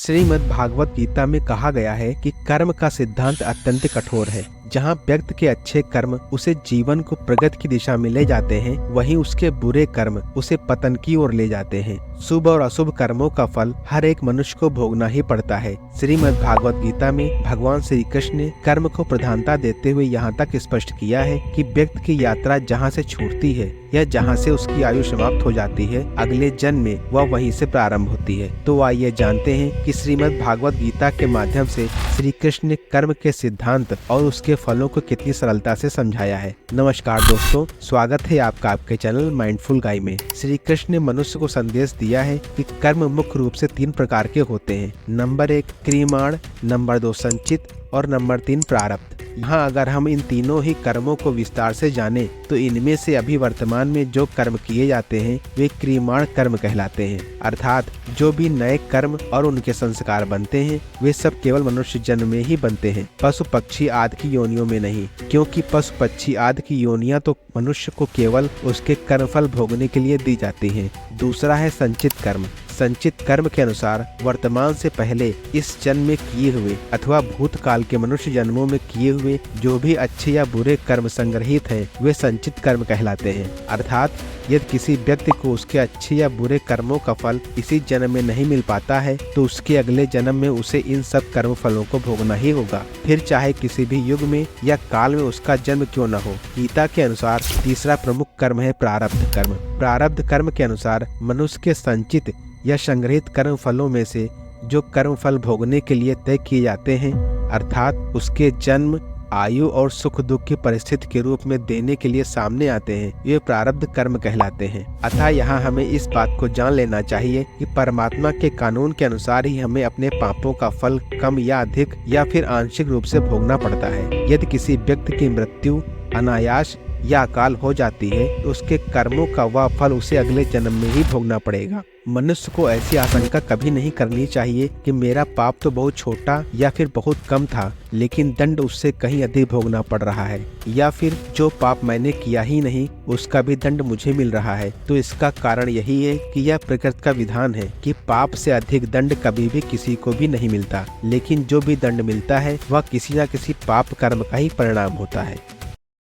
श्रीमद् भागवत गीता में कहा गया है कि कर्म का सिद्धांत अत्यंत कठोर है। जहाँ व्यक्ति के अच्छे कर्म उसे जीवन को प्रगति की दिशा में ले जाते हैं, वहीं उसके बुरे कर्म उसे पतन की ओर ले जाते हैं। शुभ और अशुभ कर्मों का फल हर एक मनुष्य को भोगना ही पड़ता है। श्रीमद् भागवत गीता में भगवान श्री कृष्ण ने कर्म को प्रधानता देते हुए यहाँ तक स्पष्ट किया है कि व्यक्ति की यात्रा जहाँ से छूटती है या जहाँ से उसकी आयु समाप्त हो जाती है, अगले जन्म में वह वहीं से प्रारंभ होती है। तो आइए जानते हैं कि श्रीमद् भागवत गीता के माध्यम से श्री कृष्ण ने कर्म के सिद्धांत और उसके फलों को कितनी सरलता से समझाया है। नमस्कार दोस्तों, स्वागत है आपका आपके चैनल माइंडफुल गाइड में। श्री कृष्ण ने मनुष्य को संदेश दिया है कि कर्म मुख्य रूप से 3 प्रकार के होते हैं। नंबर 1 क्रियमाण, नंबर 2 संचित और नंबर 3 प्रारब्ध। यहाँ अगर हम इन तीनों ही कर्मों को विस्तार से जाने तो इनमें से अभी वर्तमान में जो कर्म किए जाते हैं वे क्रियमाण कर्म कहलाते हैं। अर्थात जो भी नए कर्म और उनके संस्कार बनते हैं वे सब केवल मनुष्य जन्म में ही बनते हैं, पशु पक्षी आदि की योनियों में नहीं, क्योंकि पशु पक्षी आदि की योनियां तो मनुष्य को केवल उसके कर्मफल भोगने के लिए दी जाती हैं। दूसरा है संचित कर्म। संचित कर्म के अनुसार वर्तमान से पहले इस जन्म में किए हुए अथवा भूतकाल के मनुष्य जन्मों में किए हुए जो भी अच्छे या बुरे कर्म संग्रहित हैं वे संचित कर्म कहलाते हैं। अर्थात यदि किसी व्यक्ति को उसके अच्छे या बुरे कर्मों का फल इसी जन्म में नहीं मिल पाता है तो उसके अगले जन्म में उसे इन सब कर्म फलों को भोगना ही होगा, फिर चाहे किसी भी युग में या काल में उसका जन्म क्यों न हो। गीता के अनुसार तीसरा प्रमुख कर्म है प्रारब्ध कर्म। प्रारब्ध कर्म के अनुसार मनुष्य के संचित या संग्रहित कर्म फलों में से जो कर्म फल भोगने के लिए तय किए जाते हैं, अर्थात उसके जन्म, आयु और सुख दुख की परिस्थिति के रूप में देने के लिए सामने आते हैं, ये प्रारब्ध कर्म कहलाते हैं। अतः यहाँ हमें इस बात को जान लेना चाहिए कि परमात्मा के कानून के अनुसार ही हमें अपने पापों का फल कम या अधिक या फिर आंशिक रूप से भोगना पड़ता है। यदि किसी व्यक्ति की मृत्यु अनायास या अकाल हो जाती है तो उसके कर्मों का वह फल उसे अगले जन्म में ही भोगना पड़ेगा। मनुष्य को ऐसी आशंका कभी नहीं करनी चाहिए कि मेरा पाप तो बहुत छोटा या फिर बहुत कम था लेकिन दंड उससे कहीं अधिक भोगना पड़ रहा है, या फिर जो पाप मैंने किया ही नहीं उसका भी दंड मुझे मिल रहा है। तो इसका कारण यही है कि यह प्रकृति का विधान है कि पाप से अधिक दंड कभी भी किसी को भी नहीं मिलता, लेकिन जो भी दंड मिलता है वह किसी न किसी पाप कर्म का ही परिणाम होता है।